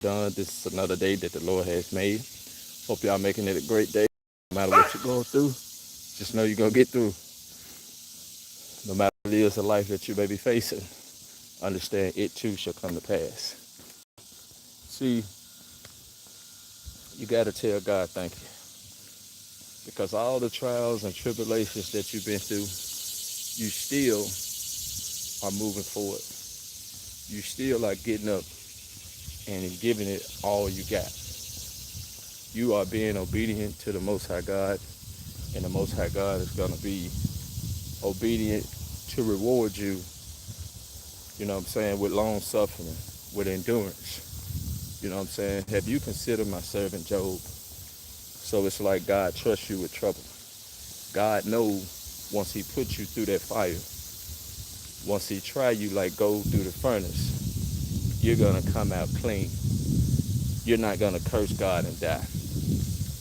done. This is another day that the Lord has made. Hope y'all making it a great day. No matter what you're going through, just know you're gonna get through. No matter what it is of life that you may be facing, understand it too shall come to pass. See, you gotta tell God thank you. Because all the trials and tribulations that you've been through, you still are moving forward. You still are getting up and giving it all you got. You are being obedient to the Most High God, and the Most High God is going to be obedient to reward you, you know what I'm saying, with long suffering, with endurance. You know what I'm saying? Have you considered my servant Job? So it's like God trusts you with trouble. God knows once he puts you through that fire, once he try you like gold through the furnace, you're going to come out clean. You're not going to curse God and die.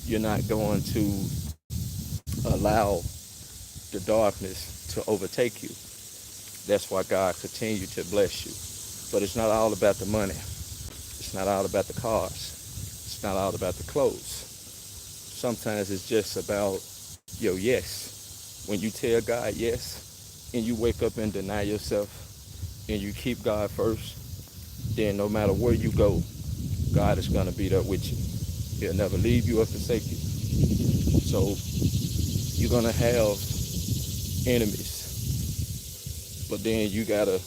You're not going to allow the darkness to overtake you. That's why God continues to bless you. But it's not all about the money. It's not all about the cars. It's not all about the clothes. Sometimes it's just about your yes. When you tell God yes, and you wake up and deny yourself, and you keep God first, then no matter where you go, God is going to be there with you. He'll never leave you or forsake you. So you're going to have enemies, but then you got to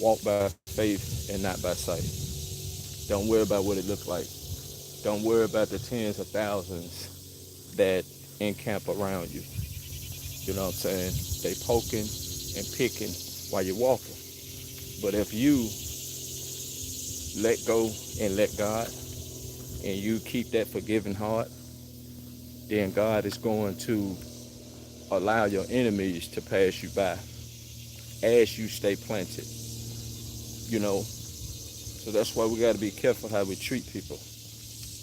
walk by faith and not by sight. Don't worry about what it look like. Don't worry about the tens of thousands that encamp around you. You know what I'm saying? They poking and picking while you're walking. But if you let go and let God, and you keep that forgiving heart, then God is going to allow your enemies to pass you by as you stay planted. You know, so that's why we got to be careful how we treat people.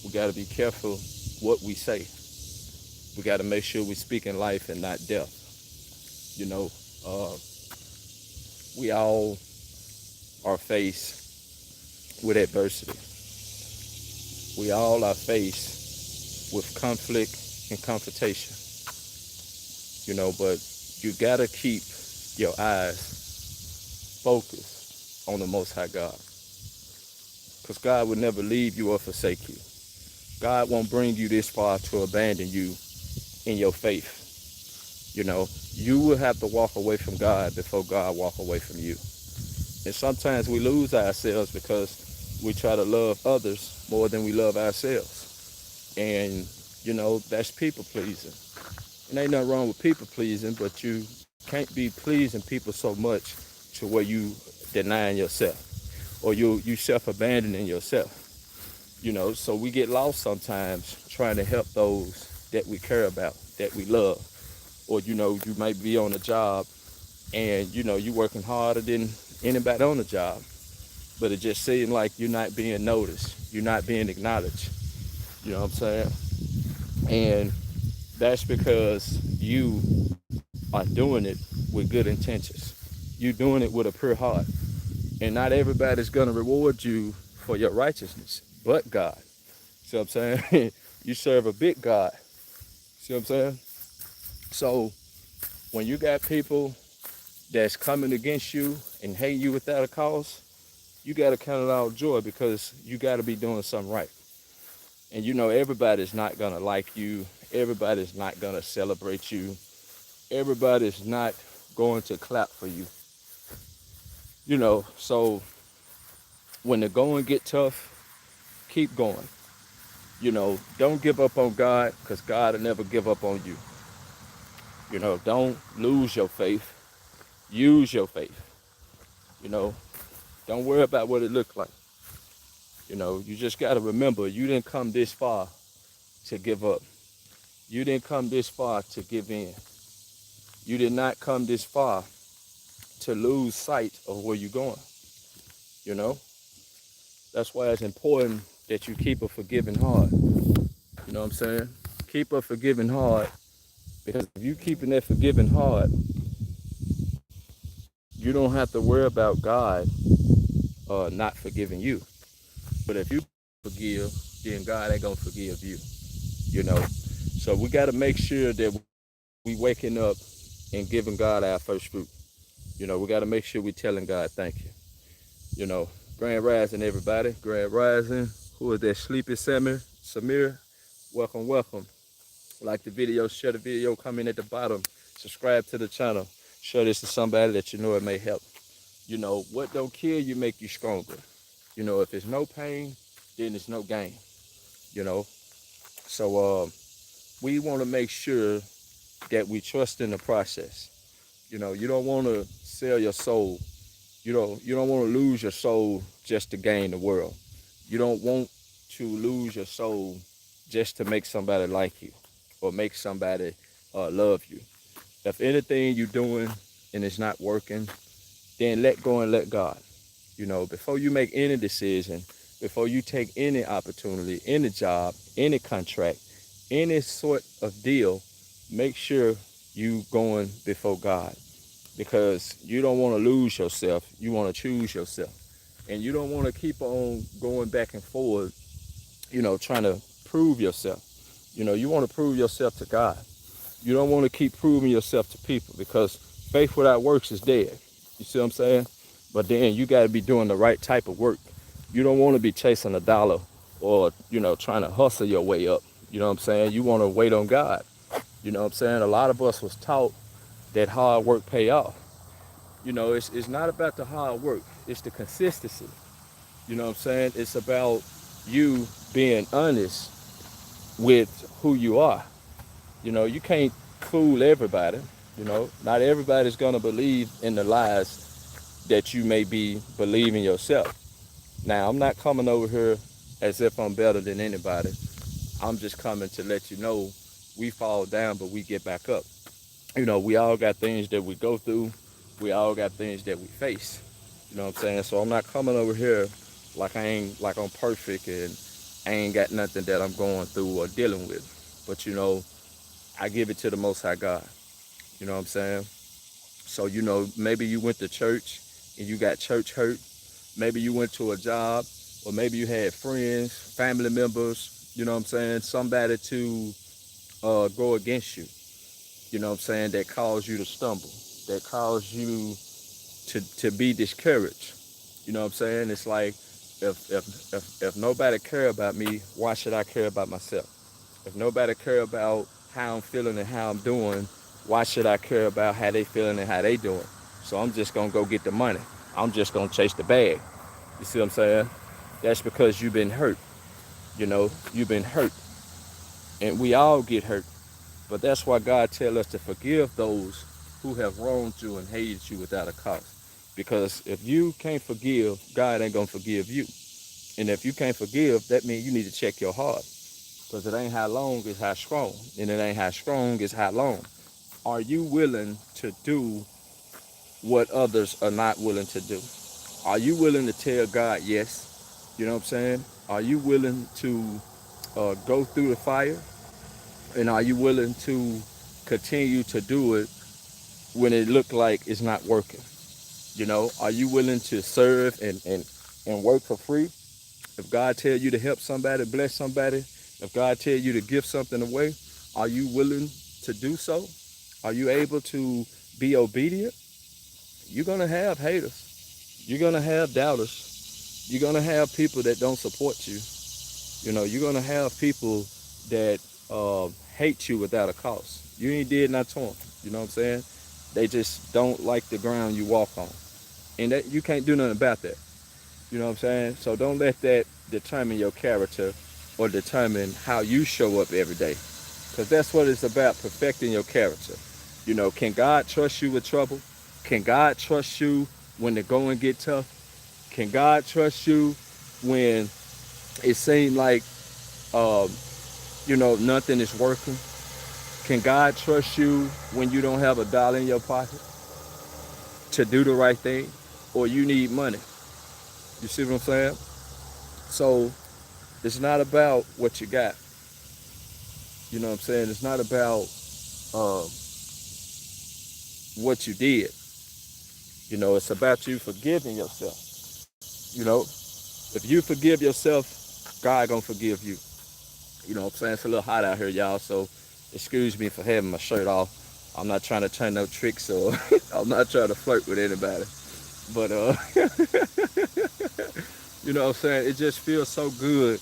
We got to be careful what we say. We got to make sure we're speaking life and not death. You know, we all are faced with adversity. We all are faced with conflict and confrontation. You know, but you got to keep your eyes focused on the Most High God. Because God will never leave you or forsake you. God won't bring you this far to abandon you in your faith. You know, you will have to walk away from God before God walk away from you. And sometimes we lose ourselves because we try to love others more than we love ourselves. And, you know, that's people pleasing. And ain't nothing wrong with people pleasing, but you can't be pleasing people so much to where you denying yourself or you self-abandoning yourself. You know, so we get lost sometimes trying to help those that we care about, that we love. Or, you know, you might be on a job and, you know, you're working harder than anybody on the job. But it just seems like you're not being noticed. You're not being acknowledged. You know what I'm saying? And that's because you are doing it with good intentions. You're doing it with a pure heart. And not everybody's going to reward you for your righteousness, but God. See what I'm saying? You serve a big God. See what I'm saying? So when you got people that's coming against you and hate you without a cause, you got to count it all joy because you got to be doing something right. And you know, everybody's not going to like you. Everybody's not going to celebrate you. Everybody's not going to clap for you. You know, so when the going get tough, keep going. You know, don't give up on God because God will never give up on you. You know, don't lose your faith. Use your faith. You know, don't worry about what it looks like. You know, you just got to remember you didn't come this far to give up. You didn't come this far to give in. You did not come this far to lose sight of where you're going. You know, that's why it's important that you keep a forgiving heart. You know what I'm saying? Keep a forgiving heart because if you keeping that forgiving heart, you don't have to worry about God not forgiving you. But if you forgive, then God ain't gonna forgive you. You know. So we got to make sure that we waking up and giving God our first fruit. You know, we got to make sure we telling God thank you. You know, Grand Rising, everybody. Grand Rising. Who is that? Sleepy Samir? Samir, welcome, welcome. Like the video, share the video, comment at the bottom, subscribe to the channel. Share this to somebody that you know it may help. You know, what don't kill you make you stronger. You know, if there's no pain, then there's no gain. You know, so we want to make sure that we trust in the process. You know, you don't want to sell your soul. You don't want to lose your soul just to gain the world. You don't want to lose your soul just to make somebody like you or make somebody love you. If anything you're doing and it's not working, then let go and let God. You know, before you make any decision, before you take any opportunity, any job, any contract, any sort of deal, make sure you going before God because you don't want to lose yourself. You want to choose yourself. And you don't want to keep on going back and forth, you know, trying to prove yourself. You know, you want to prove yourself to God. You don't want to keep proving yourself to people because faith without works is dead. You see what I'm saying? But then you got to be doing the right type of work. You don't want to be chasing a dollar or, you know, trying to hustle your way up. You know what I'm saying? You want to wait on God. You know what I'm saying? A lot of us was taught that hard work pay off. You know, it's not about the hard work. It's the consistency. You know what I'm saying? It's about you being honest with who you are. You know, you can't fool everybody. You know, not everybody's gonna believe in the lies that you may be believing yourself. Now, I'm not coming over here as if I'm better than anybody. I'm just coming to let you know we fall down, but we get back up. You know, we all got things that we go through. We all got things that we face. You know what I'm saying? So I'm not coming over here like I'm perfect and I ain't got nothing that I'm going through or dealing with. But you know, I give it to the Most High God. You know what I'm saying? So you know, maybe you went to church and you got church hurt. Maybe you went to a job, or maybe you had friends, family members. You know what I'm saying? Somebody to go against you. You know what I'm saying? That caused you to stumble. That caused you to be discouraged. You know what I'm saying? It's like if nobody care about me, why should I care about myself? If nobody care about how I'm feeling and how I'm doing, why should I care about how they feeling and how they doing? So I'm just gonna go get the money. I'm just gonna chase the bag. You see what I'm saying? That's because you've been hurt. You know, you've been hurt. And we all get hurt. But that's why God tells us to forgive those who have wronged you and hated you without a cause. Because if you can't forgive, God ain't gonna forgive you. And if you can't forgive, that means you need to check your heart. Because it ain't how long, it's how strong. And it ain't how strong, it's how long. Are you willing to do what others are not willing to do? Are you willing to tell God yes? You know what I'm saying? Are you willing to go through the fire? And are you willing to continue to do it when it look like it's not working? You know, are you willing to serve and work for free? If God tell you to help somebody, bless somebody, if God tell you to give something away, are you willing to do so? Are you able to be obedient? You're gonna have haters. You're gonna have doubters. You're gonna have people that don't support you. You know, you're gonna have people that hate you without a cause. You ain't did not to them. You know what I'm saying? They just don't like the ground you walk on, and that you can't do nothing about that. You know what I'm saying? So don't let that determine your character or determine how you show up every day, because that's what it's about: perfecting your character. You know, can God trust you with trouble? Can God trust you when the going get tough? Can God trust you when it seems like um, you know, nothing is working? Can God trust you when you don't have a dollar in your pocket to do the right thing, or you need money? You see what I'm saying? So it's not about what you got. You know what I'm saying? It's not about uh, what you did. You know, it's about you forgiving yourself. You know, If you forgive yourself, God gonna forgive you. You know what I'm saying? It's a little hot out here, y'all, so excuse me for having my shirt off. I'm not trying to turn no tricks or I'm not trying to flirt with anybody. But you know what I'm saying? It just feels so good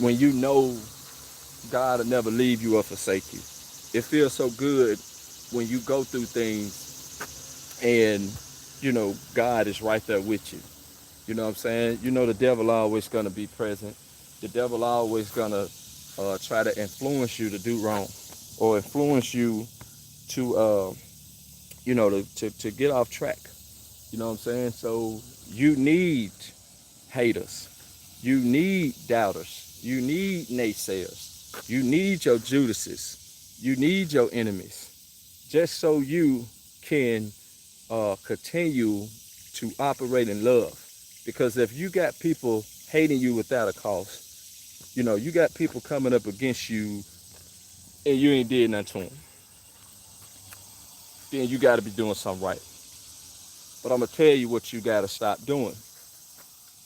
when you know God will never leave you or forsake you. It feels so good when you go through things and God is right there with you. You know what I'm saying? You know the devil always gonna be present. The devil always gonna try to influence you to do wrong, or influence you to to get off track. You know what I'm saying? So you need haters. You need doubters. You need naysayers. You need your Judases. You need your enemies. Just so you can continue to operate in love. Because if you got people hating you without a cause, you got people coming up against you and you ain't did nothing to them, then you got to be doing something right. But I'm going to tell you what you got to stop doing.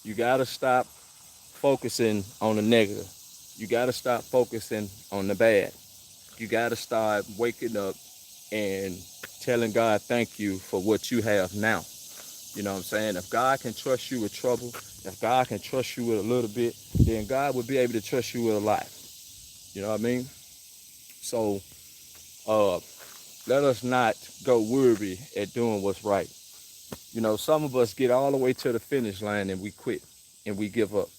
You got to stop focusing on the negative. You got to stop focusing on the bad. You got to start waking up and telling God thank you for what you have now. You know what I'm saying? If God can trust you with trouble, if God can trust you with a little bit, then God would be able to trust you with a lot. You know what I mean? So let us not go worry at doing what's right. Some of us get all the way to the finish line and we quit and we give up.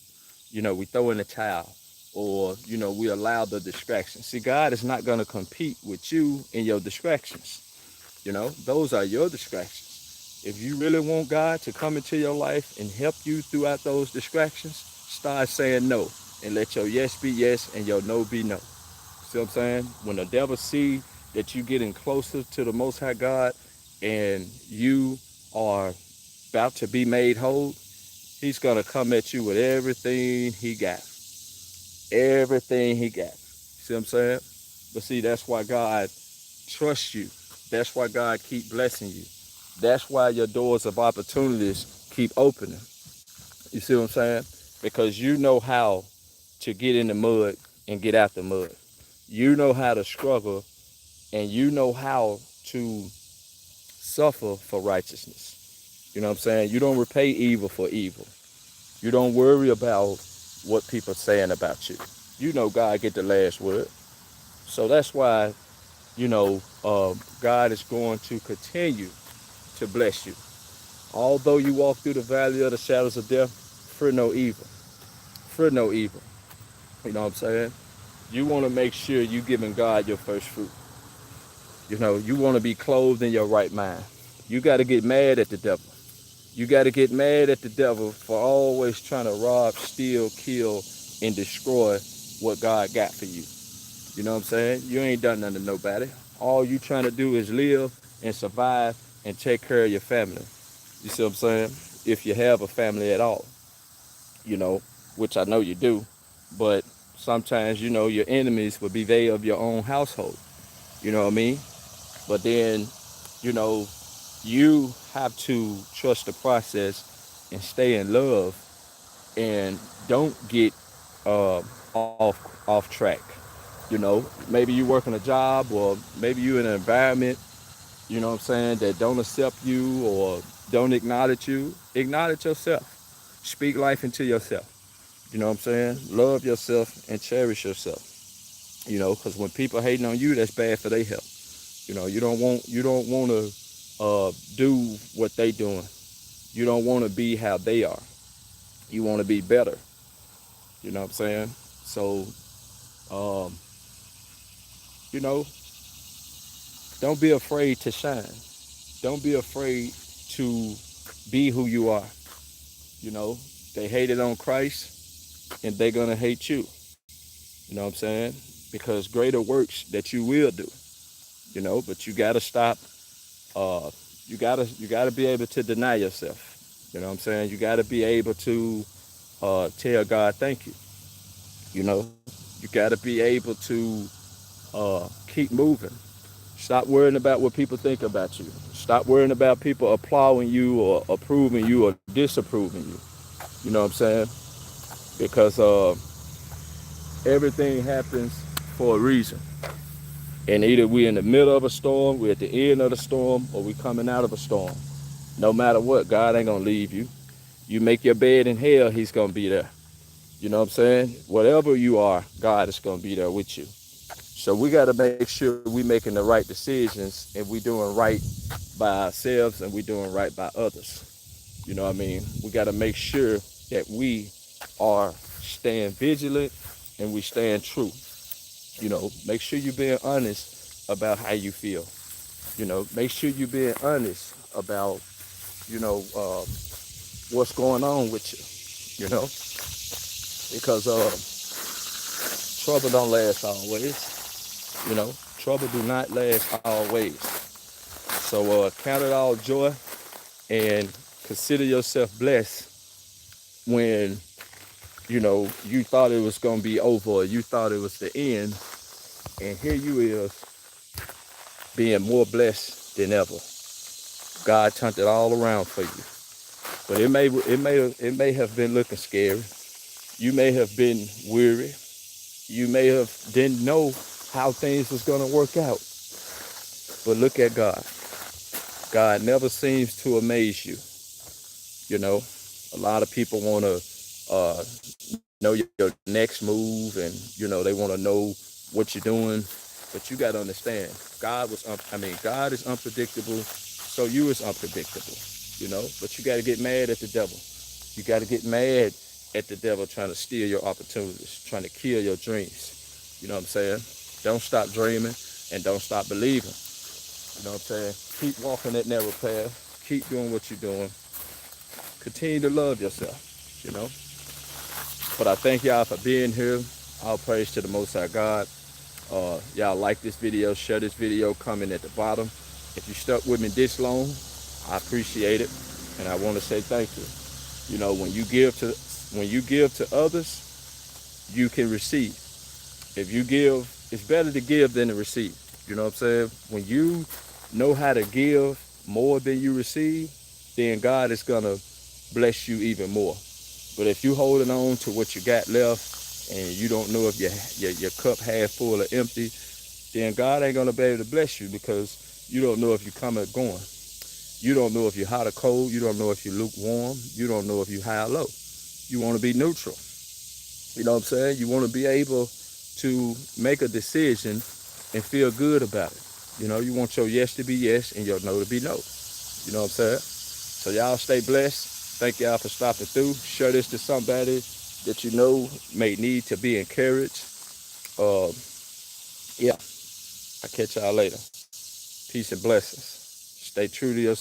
We throw in the towel, or we allow the distractions. See, God is not going to compete with you in your distractions. Those are your distractions. If you really want God to come into your life and help you throughout those distractions, start saying no and let your yes be yes and your no be no. See what I'm saying? When the devil see that you getting closer to the Most High God and you are about to be made whole, he's going to come at you with everything he got. Everything he got. See what I'm saying? But see, that's why God trusts you. That's why God keep blessing you. That's why your doors of opportunities keep opening. You see what I'm saying? Because you know how to get in the mud and get out the mud. You know how to struggle, and you know how to suffer for righteousness. You know what I'm saying? You don't repay evil for evil. You don't worry about what people are saying about you. You know God get the last word. So that's why, God is going to continue to bless you. Although you walk through the valley of the shadows of death, fear no evil. Fear no evil. You know what I'm saying? You want to make sure you giving God your first fruit. You want to be clothed in your right mind. You got to get mad at the devil. You got to get mad at the devil for always trying to rob, steal, kill, and destroy what God got for you. You know what I'm saying? You ain't done nothing to nobody. All you trying to do is live and survive and take care of your family. You see what I'm saying? If you have a family at all, you know, which I know you do, but sometimes, your enemies will be they of your own household. You know what I mean? But then, you know, you have to trust the process and stay in love and don't get off track. Maybe you working a job, or maybe you in an environment, what I'm saying, that don't accept you or don't acknowledge you. Acknowledge yourself. Speak life into yourself. You know what I'm saying? Love yourself and cherish yourself. Because when people hating on you, that's bad for their health. You don't want to do what they doing. You don't want to be how they are. You want to be better. You know what I'm saying? So, um, you know, don't be afraid to shine. Don't be afraid to be who you are. You know, they hated on Christ and they're going to hate you. You know what I'm saying? Because greater works that you will do. But you got to stop. Uh, you gotta be able to deny yourself. You know what I'm saying? You got to be able to tell God thank you. You got to be able to keep moving. Stop worrying about what people think about you. Stop worrying about people applauding you or approving you or disapproving you. You know what I'm saying? Because everything happens for a reason. And either we're in the middle of a storm, we're at the end of the storm, or we're coming out of a storm. No matter what, God ain't gonna leave you. You make your bed in hell, he's gonna be there. You know what I'm saying? Whatever you are, God is gonna be there with you. So we gotta make sure we making the right decisions and we doing right by ourselves and we doing right by others. You know what I mean? We gotta make sure that we are staying vigilant and we staying true. You know, make sure you're being honest about how you feel. You know, make sure you're being honest about, you know, what's going on with you. You know, because trouble don't last always. You know, trouble do not last always. So count it all joy and consider yourself blessed when you know you thought it was gonna be over, or you thought it was the end, and here you is being more blessed than ever. God turned it all around for you. But it may have been looking scary. You may have been weary. You may have didn't know how things was gonna work out. But look at God. God never seems to amaze you. You know, a lot of people want to know your next move, and you know they want to know what you're doing. But you got to understand, God is unpredictable, so you is unpredictable. You know, but you got to get mad at the devil. You got to get mad at the devil trying to steal your opportunities, trying to kill your dreams. You know what I'm saying? Don't stop dreaming and don't stop believing. You know what I'm saying? Keep walking that narrow path. Keep doing what you're doing. Continue to love yourself, you know. But I thank y'all for being here. All praise to the Most High God. Y'all like this video, share this video, comment at the bottom. If you stuck with me this long, I appreciate it, and I want to say thank you. You know, when you give to others, you can receive. If you give, it's better to give than to receive. You know what I'm saying? When you know how to give more than you receive, then God is gonna bless you even more. But if you holding on to what you got left and you don't know if your cup half full or empty, then God ain't gonna be able to bless you because you don't know if you're coming or going. You don't know if you're hot or cold. You don't know if you're lukewarm. You don't know if you're high or low. You want to be neutral. You know what I'm saying? You want to be able to make a decision and feel good about it. You know, you want your yes to be yes and your no to be no. You know what I'm saying? So y'all stay blessed. Thank y'all for stopping through. Share this to somebody that you know may need to be encouraged. Uh, yeah, I'll catch y'all later. Peace and blessings. Stay true to yourself.